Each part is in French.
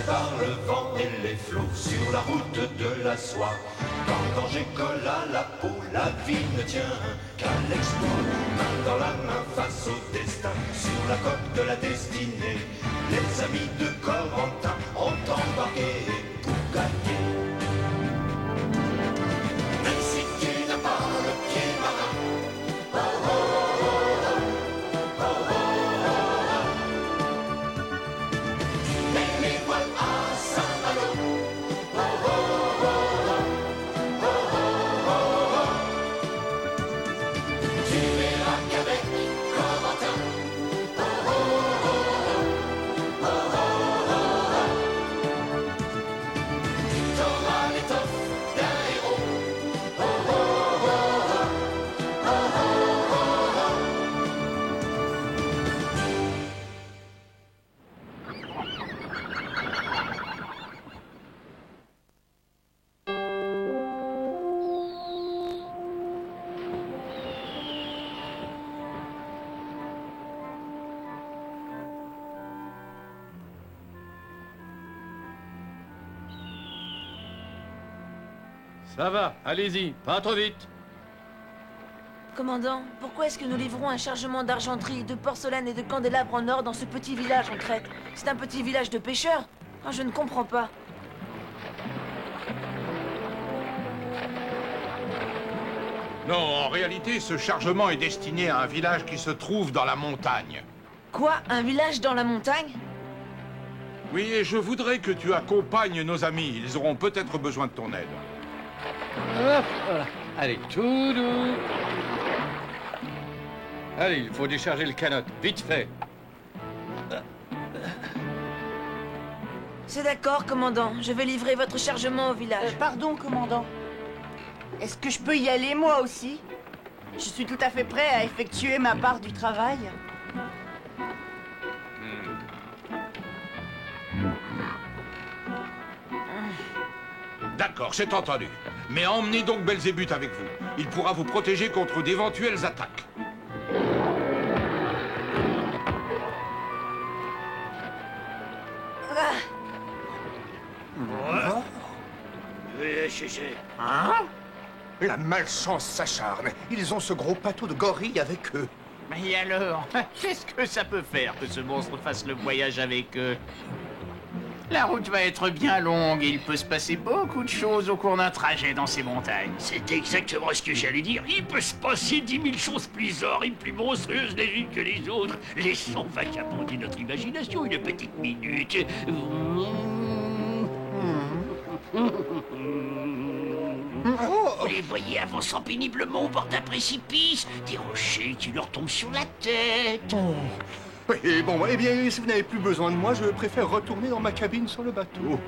par le vent et les flots sur la route de la soie. Quand le danger colle à la peau, la vie ne tient qu'à l'exploit. Main dans la main face au destin, sur la coque de la destinée. Les amis de Corentin ont embarqué pour gagner. Même si tu n'as pas le pied marin, oh oh oh oh, oh oh oh oh. Tu mets les voiles à Saint-Malo, oh oh oh oh, oh oh oh oh. Tu verras qu'avec Corentin, oh oh oh oh, oh oh oh oh. Tu t'auras l'étoffe d'un héros, oh oh oh oh, oh oh oh oh. Ça va, allez-y, pas trop vite. Commandant, pourquoi est-ce que nous livrons un chargement d'argenterie, de porcelaine et de candélabres en or dans ce petit village en Crète? C'est un petit village de pêcheurs? Ah, je ne comprends pas. Non, en réalité, ce chargement est destiné à un village qui se trouve dans la montagne. Quoi? Un village dans la montagne? Oui, et je voudrais que tu accompagnes nos amis. Ils auront peut-être besoin de ton aide. Hop, voilà. Allez, tout doux. Allez, il faut décharger le canot, vite fait. C'est d'accord, commandant. Je vais livrer votre chargement au village. Pardon, commandant. Est-ce que je peux y aller, moi aussi? Je suis tout à fait prêt à effectuer ma part du travail. D'accord, c'est entendu. Mais emmenez donc Belzébuth avec vous. Il pourra vous protéger contre d'éventuelles attaques. Hein? La malchance s'acharne. Ils ont ce gros pâteau de gorille avec eux. Mais alors, qu'est-ce que ça peut faire que ce monstre fasse le voyage avec eux? La route va être bien longue et il peut se passer beaucoup de choses au cours d'un trajet dans ces montagnes. C'est exactement ce que j'allais dire. Il peut se passer 10 000 choses plus horribles, plus monstrueuses les unes que les autres. Laissons vagabonder notre imagination une petite minute. Vous les voyez avançant péniblement au bord d'un précipice, des rochers qui leur tombent sur la tête. Oui, bon, eh bien, si vous n'avez plus besoin de moi, je préfère retourner dans ma cabine sur le bateau.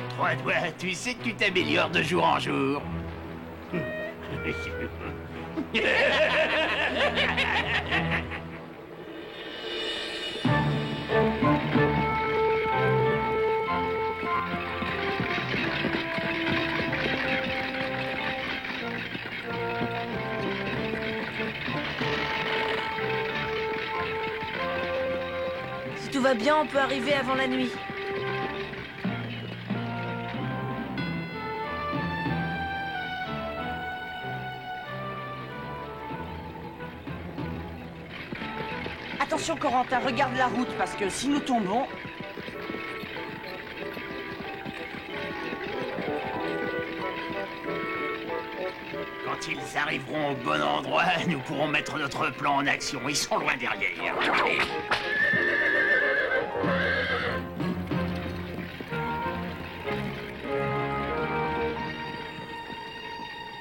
Trois doigts, tu sais que tu t'améliores de jour en jour. Si tout va bien, on peut arriver avant la nuit. Attention, Corentin, regarde la route, parce que si nous tombons... Quand ils arriveront au bon endroit, nous pourrons mettre notre plan en action. Ils sont loin derrière.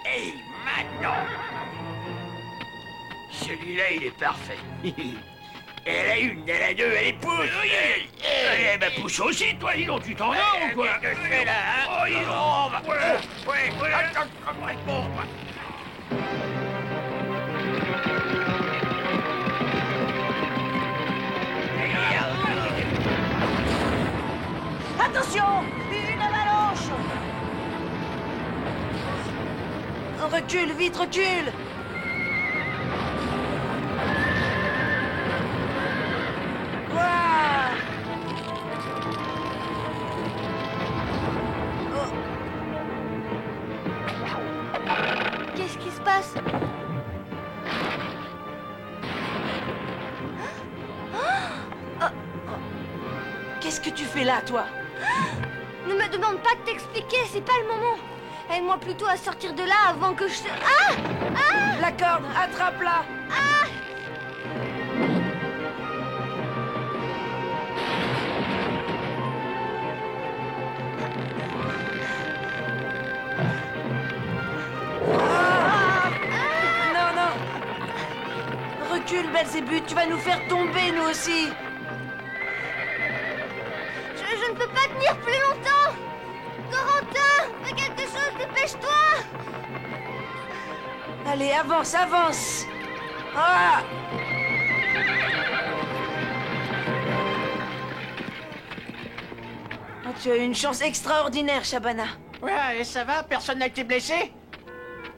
Et maintenant, celui-là, il est parfait. Elle a une, elle a deux, elle est pousse. Eh ben pousse aussi, toi, dis donc, tu t'en vas ou quoi? Qu'est-ce que je fais là, hein? Oh, dis donc, ouais, attends, bon. Attention! Une avalanche! Recule, vite, recule! Ouah! Qu'est-ce que tu fais là, toi? Ne me demande pas de t'expliquer, c'est pas le moment. Aide-moi plutôt à sortir de là avant que je... Ah! Ah! La corde, attrape-la! Ah! Non, non! Recule, Belzébuth, tu vas nous faire tomber, nous aussi! Je ne peux pas tenir plus longtemps! Corentin, fais quelque chose, dépêche-toi! Allez, avance, avance! Ah! Oh, tu as eu une chance extraordinaire, Shabana. Ouais, et ça va? Personne n'a été blessé?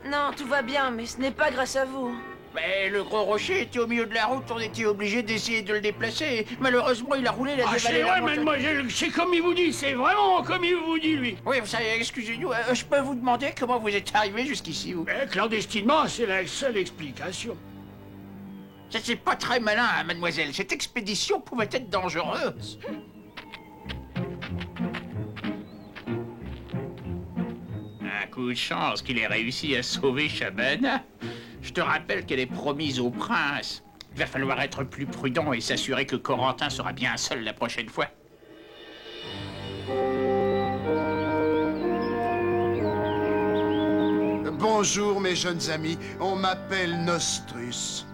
Non, tout va bien, mais ce n'est pas grâce à vous. Mais le gros rocher était au milieu de la route, on était obligé d'essayer de le déplacer. Malheureusement, il a roulé, il a Ah, dévalé c'est la vrai, montagne. mademoiselle, c'est comme il vous dit, c'est vraiment comme il vous dit, lui. Oui, vous savez, excusez-nous, je peux vous demander comment vous êtes arrivé jusqu'ici, vous? Mais clandestinement, c'est la seule explication. Ça, c'est pas très malin, hein, mademoiselle. Cette expédition pouvait être dangereuse. Un coup de chance qu'il ait réussi à sauver Shabana. Je te rappelle qu'elle est promise au prince. Il va falloir être plus prudent et s'assurer que Corentin sera bien seul la prochaine fois. Bonjour mes jeunes amis, on m'appelle Nostrus.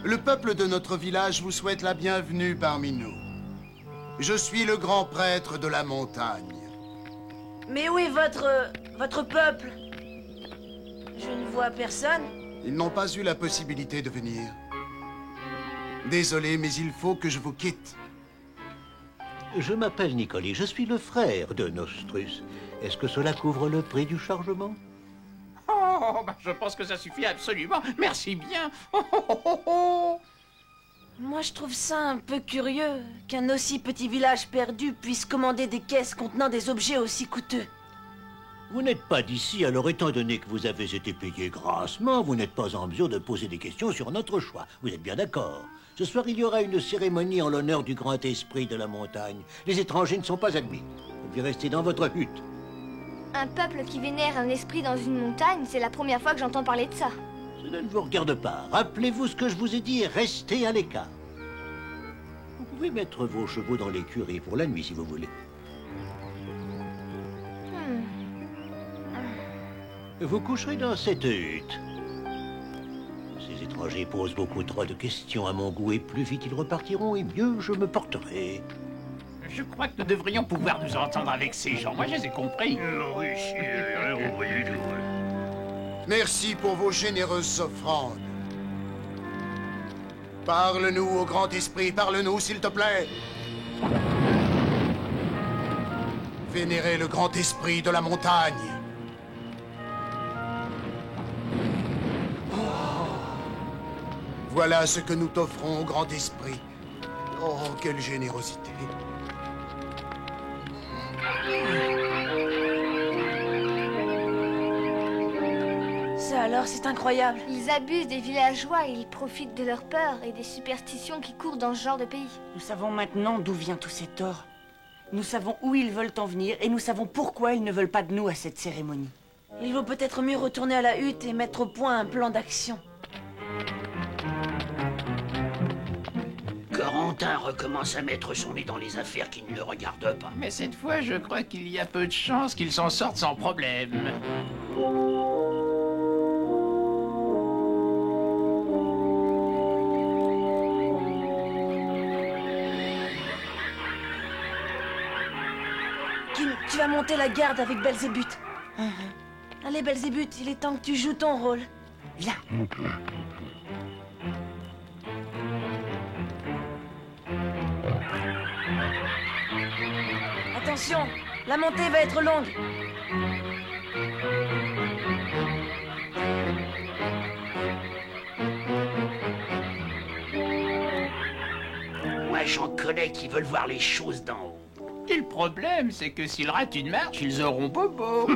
Le peuple de notre village vous souhaite la bienvenue parmi nous. Je suis le grand prêtre de la montagne. Mais où est votre peuple? Je ne vois personne. Ils n'ont pas eu la possibilité de venir. Désolé, mais il faut que je vous quitte. Je m'appelle Nicolas, je suis le frère de Nostrus. Est-ce que cela couvre le prix du chargement? Oh, bah, je pense que ça suffit absolument. Merci bien. Oh. Moi, je trouve ça un peu curieux qu'un aussi petit village perdu puisse commander des caisses contenant des objets aussi coûteux. Vous n'êtes pas d'ici, alors étant donné que vous avez été payé grassement, vous n'êtes pas en mesure de poser des questions sur notre choix. Vous êtes bien d'accord? Ce soir, il y aura une cérémonie en l'honneur du grand esprit de la montagne. Les étrangers ne sont pas admis. Vous devez rester dans votre hutte. Un peuple qui vénère un esprit dans une montagne, c'est la première fois que j'entends parler de ça. Cela ne vous regarde pas. Rappelez-vous ce que je vous ai dit et restez à l'écart. Vous pouvez mettre vos chevaux dans l'écurie pour la nuit si vous voulez. Vous coucherez dans cette hutte. Ces étrangers posent beaucoup trop de questions à mon goût et plus vite ils repartiront et mieux je me porterai. Je crois que nous devrions pouvoir nous entendre avec ces gens. Moi, je les ai compris. Oui, Merci pour vos généreuses offrandes. Parle-nous au grand esprit, parle-nous s'il te plaît. Vénérez le grand esprit de la montagne. Voilà ce que nous t'offrons au grand esprit. Oh, quelle générosité. Ça alors, c'est incroyable. Ils abusent des villageois et ils profitent de leur peur et des superstitions qui courent dans ce genre de pays. Nous savons maintenant d'où vient tout cet or. Nous savons où ils veulent en venir et nous savons pourquoi ils ne veulent pas de nous à cette cérémonie. Il vaut peut-être mieux retourner à la hutte et mettre au point un plan d'action. Corentin recommence à mettre son nez dans les affaires qui ne le regardent pas. Mais cette fois, je crois qu'il y a peu de chances qu'il s'en sorte sans problème. Kim, tu vas monter la garde avec Belzébuth. Allez, Belzébuth, il est temps que tu joues ton rôle. Viens. Attention, la montée va être longue. Moi, j'en connais qui veulent voir les choses d'en haut. Et le problème, c'est que s'ils ratent une marche, ils auront bobo.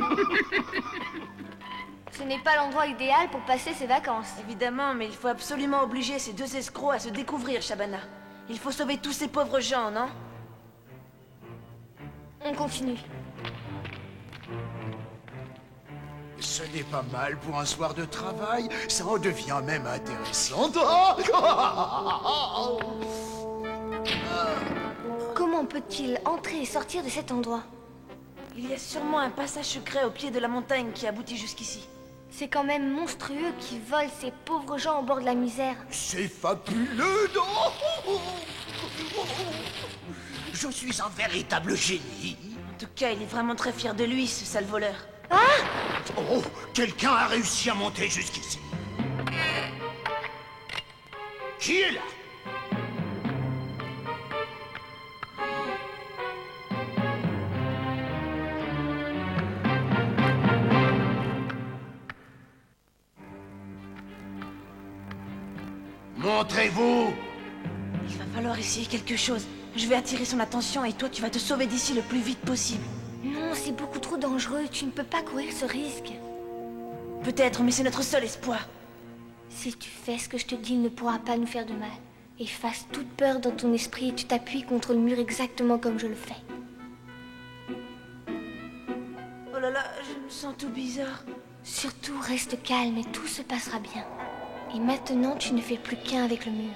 Ce n'est pas l'endroit idéal pour passer ses vacances. Évidemment, mais il faut absolument obliger ces deux escrocs à se découvrir, Shabana. Il faut sauver tous ces pauvres gens, non? On continue. Ce n'est pas mal pour un soir de travail. Ça en devient même intéressant. Comment peut-il entrer et sortir de cet endroit? Il y a sûrement un passage secret au pied de la montagne qui aboutit jusqu'ici. C'est quand même monstrueux qui vole ces pauvres gens au bord de la misère. C'est fabuleux, non? Je suis un véritable génie. En tout cas, il est vraiment très fier de lui, ce sale voleur. Ah! Oh, quelqu'un a réussi à monter jusqu'ici. Qui est là? Montrez-vous! Il va falloir essayer quelque chose. Je vais attirer son attention et toi, tu vas te sauver d'ici le plus vite possible. Non, c'est beaucoup trop dangereux. Tu ne peux pas courir ce risque. Peut-être, mais c'est notre seul espoir. Si tu fais ce que je te dis, il ne pourra pas nous faire de mal. Efface toute peur dans ton esprit et tu t'appuies contre le mur exactement comme je le fais. Oh là là, je me sens tout bizarre. Surtout, reste calme et tout se passera bien. Et maintenant, tu ne fais plus qu'un avec le mur.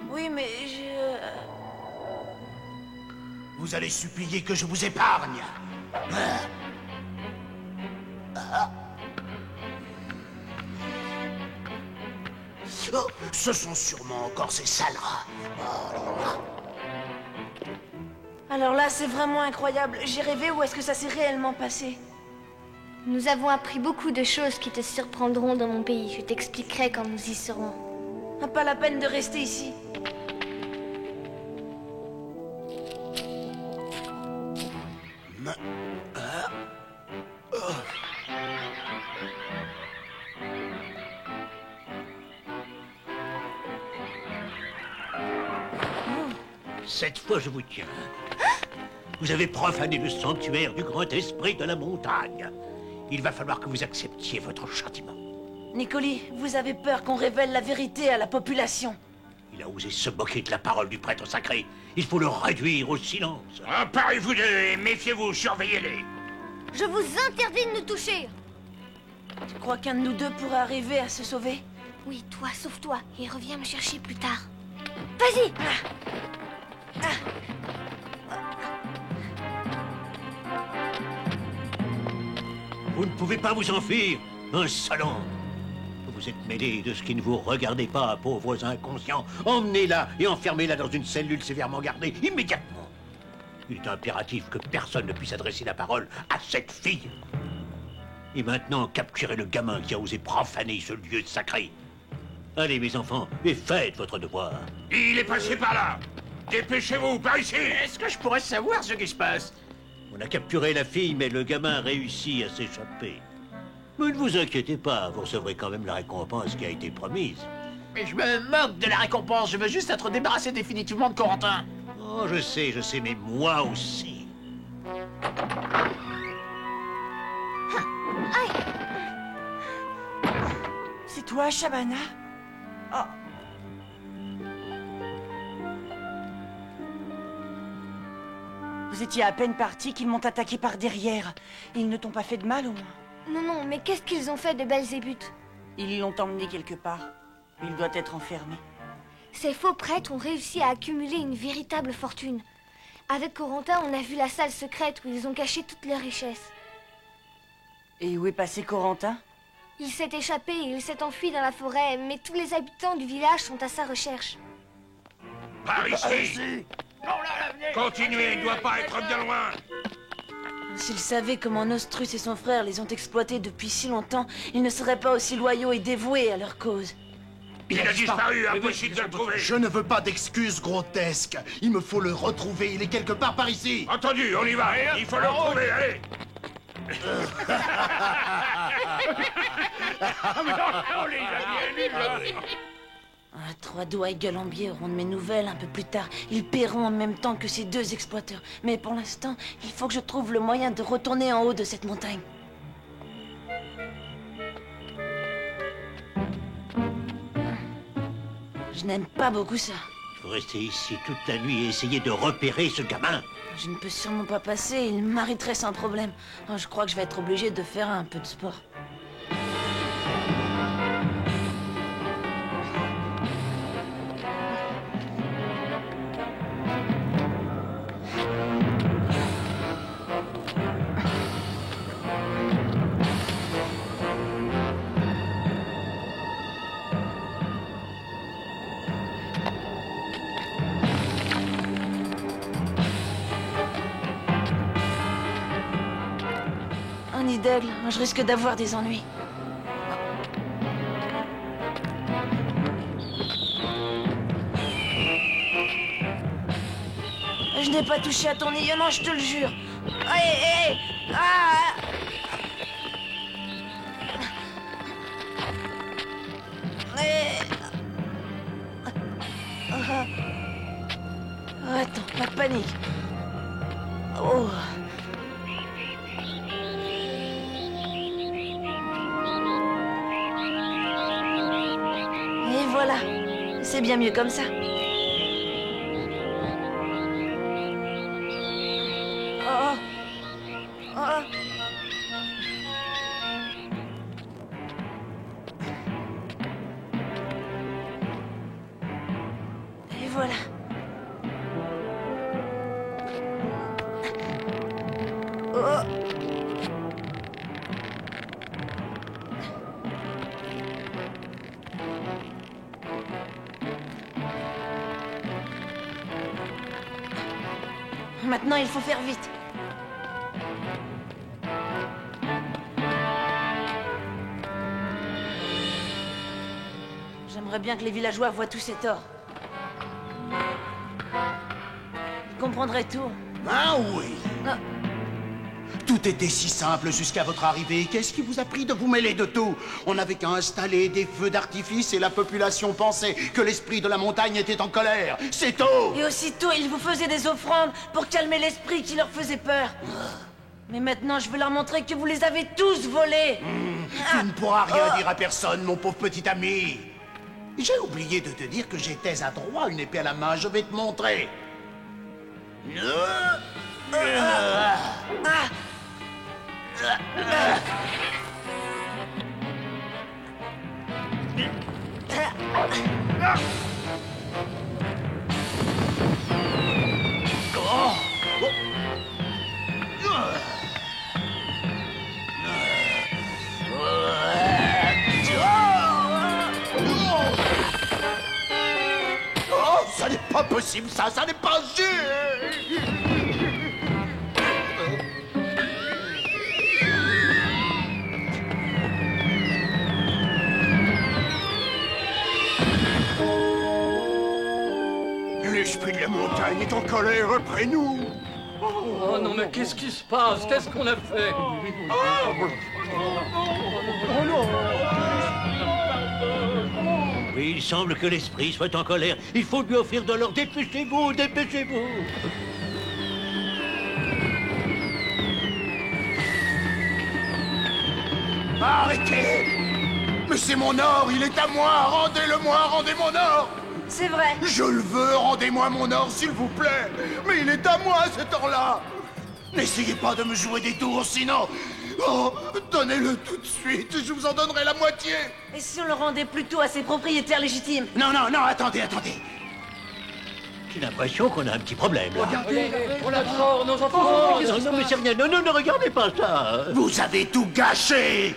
Oui, mais je... Vous allez supplier que je vous épargne. Oh, ce sont sûrement encore ces sales rats. Alors là, c'est vraiment incroyable. J'ai rêvé ou est-ce que ça s'est réellement passé? Nous avons appris beaucoup de choses qui te surprendront dans mon pays. Je t'expliquerai quand nous y serons. Pas la peine de rester ici. Cette fois, je vous tiens. Vous avez profané le sanctuaire du grand esprit de la montagne. Il va falloir que vous acceptiez votre châtiment. Nicoli, vous avez peur qu'on révèle la vérité à la population. Il a osé se moquer de la parole du prêtre sacré. Il faut le réduire au silence. Emparez-vous d'eux et méfiez-vous, surveillez-les. Je vous interdis de nous toucher. Tu crois qu'un de nous deux pourrait arriver à se sauver? Oui, toi, sauve-toi et reviens me chercher plus tard. Vas-y! Vous ne pouvez pas vous enfuir, insolent. Vous êtes mêlé de ce qui ne vous regardez pas, pauvres inconscients. Emmenez-la et enfermez-la dans une cellule sévèrement gardée, immédiatement. Il est impératif que personne ne puisse adresser la parole à cette fille. Et maintenant, capturez le gamin qui a osé profaner ce lieu sacré. Allez, mes enfants, et faites votre devoir. Il est passé par là. Dépêchez-vous, par ici. Est-ce que je pourrais savoir ce qui se passe? On a capturé la fille, mais le gamin réussit à s'échapper. Mais ne vous inquiétez pas, vous recevrez quand même la récompense qui a été promise. Mais je me moque de la récompense, je veux juste être débarrassé définitivement de Corentin. Oh, je sais, mais moi aussi. C'est toi, Shabana? Oh. Vous étiez à peine partis qu'ils m'ont attaqué par derrière. Ils ne t'ont pas fait de mal, au moins? Non, non, mais qu'est-ce qu'ils ont fait de Belzébuth? Ils l'ont emmené quelque part. Il doit être enfermé. Ces faux prêtres ont réussi à accumuler une véritable fortune. Avec Corentin, on a vu la salle secrète où ils ont caché toutes leurs richesses. Et où est passé Corentin? Il s'est échappé et il s'est enfui dans la forêt, mais tous les habitants du village sont à sa recherche. Par ici. Continuez, il ne doit pas être bien loin. S'ils savaient comment Nostrus et son frère les ont exploités depuis si longtemps, ils ne seraient pas aussi loyaux et dévoués à leur cause. Il a disparu, impossible de le trouver. Je ne veux pas d'excuses grotesques. Il me faut le retrouver. Il est quelque part par ici. Entendu, on y va. Il faut le retrouver, allez. On les a bien livrés. Trois doigts et Galambier auront de mes nouvelles un peu plus tard. Ils paieront en même temps que ces deux exploiteurs. Mais pour l'instant, il faut que je trouve le moyen de retourner en haut de cette montagne. Je n'aime pas beaucoup ça. faut rester ici toute la nuit et essayer de repérer ce gamin. Je ne peux sûrement pas passer, il m'arrêterait sans problème. Oh, je crois que je vais être obligé de faire un peu de sport. Un nid d'aigle, je risque d'avoir des ennuis. Je n'ai pas touché à ton nid, non, je te le jure. Hé, ah! Attends, pas de panique. Oh. Et voilà, c'est bien mieux comme ça. Oh. Oh. Et voilà. Oh. Maintenant, il faut faire vite. J'aimerais bien que les villageois voient tous ces torts. Ils comprendraient tout. Ah oui. Ah. Tout était si simple jusqu'à votre arrivée. Qu'est-ce qui vous a pris de vous mêler de tout? On n'avait qu'à installer des feux d'artifice et la population pensait que l'esprit de la montagne était en colère. C'est tout. Et aussitôt, ils vous faisaient des offrandes pour calmer l'esprit qui leur faisait peur. Mais maintenant, je veux leur montrer que vous les avez tous volés. Tu ne pourras rien dire à personne, mon pauvre petit ami. J'ai oublié de te dire que j'étais à droit, une épée à la main. Je vais te montrer. Oh, ça n'est pas possible, ça n'est pas juste. L'esprit de la montagne est en colère après nous. Oh non, mais qu'est-ce qui se passe? Qu'est-ce qu'on a fait? Oui, il semble que l'esprit soit en colère. Il faut lui offrir de l'or. Dépêchez-vous, dépêchez-vous. Arrêtez! Mais c'est mon or, il est à moi! Rendez-le-moi, rendez mon or! C'est vrai. Je le veux, rendez-moi mon or, s'il vous plaît! Mais il est à moi, cet or-là! N'essayez pas de me jouer des tours, sinon... Oh, donnez-le tout de suite, je vous en donnerai la moitié! Et si on le rendait plutôt à ses propriétaires légitimes? Non, non, non, attendez, attendez! J'ai l'impression qu'on a un petit problème, là. Regardez, on a fort, nos enfants. Non, non, mais c'est rien. Non, non, ne regardez pas ça. Vous avez tout gâché!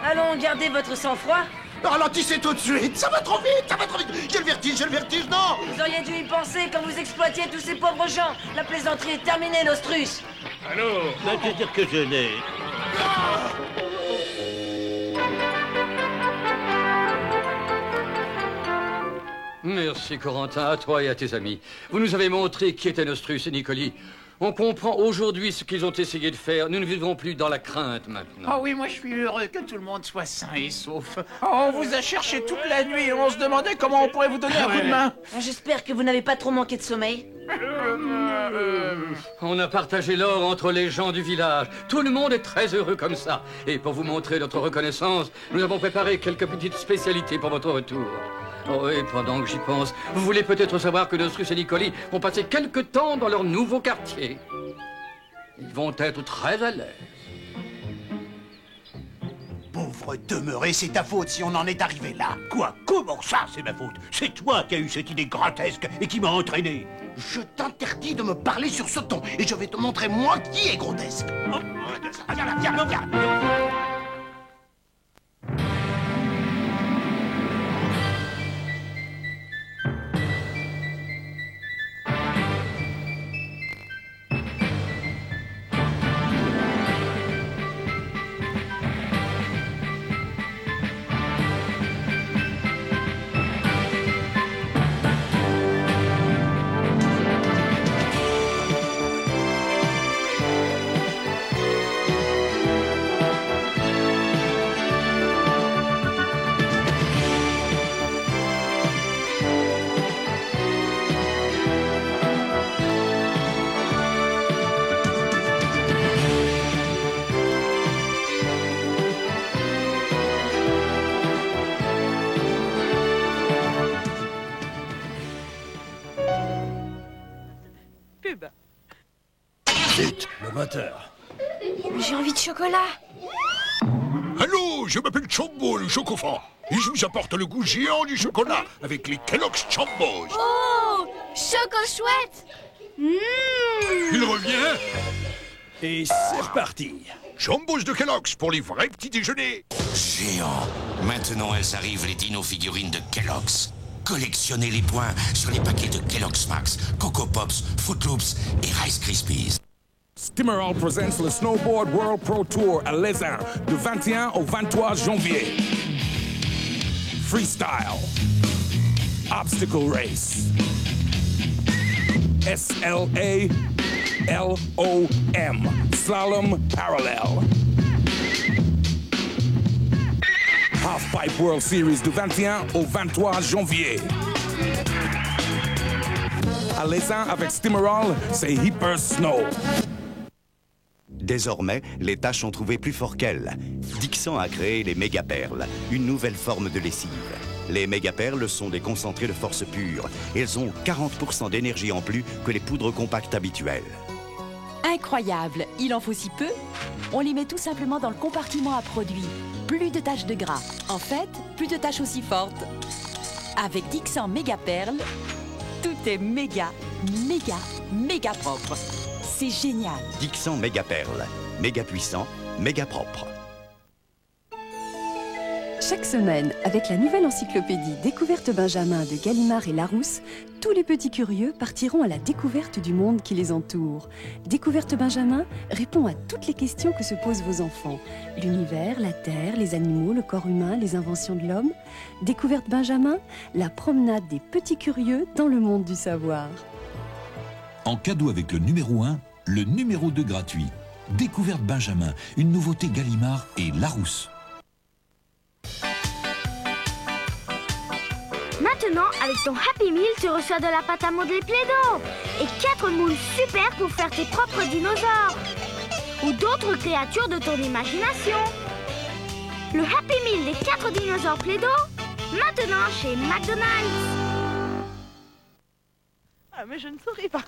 Allons, gardez votre sang-froid. Ralentissez tout de suite, ça va trop vite, ça va trop vite! J'ai le vertige, non! Vous auriez dû y penser quand vous exploitiez tous ces pauvres gens. La plaisanterie est terminée, Nostrus. Alors, C'est-à-dire que je n'ai... merci Corentin, à toi et à tes amis. Vous nous avez montré qui était Nostrus et Nicoli. On comprend aujourd'hui ce qu'ils ont essayé de faire. Nous ne vivons plus dans la crainte maintenant. Oh oui, moi je suis heureux que tout le monde soit sain et sauf. Oh, on vous a cherché toute la nuit et on se demandait comment on pourrait vous donner un coup de main. J'espère que vous n'avez pas trop manqué de sommeil. On a partagé l'or entre les gens du village. Tout le monde est très heureux comme ça. Et pour vous montrer notre reconnaissance, nous avons préparé quelques petites spécialités pour votre retour. Oh, et pendant que j'y pense, vous voulez peut-être savoir que Nostrus et Nicoli vont passer quelque temps dans leur nouveau quartier. Ils vont être très à l'aise. Pauvre demeuré, c'est ta faute si on en est arrivé là. Quoi? Comment ça, c'est ma faute? C'est toi qui as eu cette idée grotesque et qui m'a entraîné. Je t'interdis de me parler sur ce ton, et je vais te montrer moi qui est grotesque. Oh, viens là, viens. Zut, le moteur. J'ai envie de chocolat. Allô, je m'appelle Chombo, le chocofant. Et je vous apporte le goût géant du chocolat avec les Kellogg's Chombos. Oh, choco chouette. Il revient. Et c'est reparti. Chombos de Kellogg's pour les vrais petits déjeuners. Géant. Maintenant, elles arrivent, les dino-figurines de Kellogg's. Collectionnez les points sur les paquets de Kellogg's Max, Coco Pops, Fruit Loops et Rice Krispies. Stimmerall présente le Snowboard World Pro Tour à Lézin du 21 au 23 janvier. Freestyle, Obstacle Race, SLALOM, Slalom Parallel. Halfpipe World Series du 21 au 23 janvier. À Lézin avec Stimmerall, c'est Hyper Snow. Désormais, les tâches ont trouvé plus fort qu'elles. Dixon a créé les mégaperles, une nouvelle forme de lessive. Les mégaperles sont des concentrés de force pure. Elles ont 40% d'énergie en plus que les poudres compactes habituelles. Incroyable! Il en faut si peu? On les met tout simplement dans le compartiment à produits. Plus de taches de gras. En fait, plus de taches aussi fortes. Avec Dixon Mégaperles, tout est méga propre. C'est génial. Dixon Mégaperles, méga puissant, méga propre. Chaque semaine, avec la nouvelle encyclopédie Découverte Benjamin de Gallimard et Larousse, tous les petits curieux partiront à la découverte du monde qui les entoure. Découverte Benjamin répond à toutes les questions que se posent vos enfants. L'univers, la terre, les animaux, le corps humain, les inventions de l'homme. Découverte Benjamin, la promenade des petits curieux dans le monde du savoir. En cadeau avec le numéro 1, le numéro 2 gratuit. Découverte Benjamin, une nouveauté Gallimard et Larousse. Maintenant, avec ton Happy Meal, tu reçois de la pâte à modeler Play-Doh et 4 moules super pour faire tes propres dinosaures ou d'autres créatures de ton imagination. Le Happy Meal des 4 dinosaures Play-Doh, maintenant chez McDonald's. Ah, mais je ne saurais pas.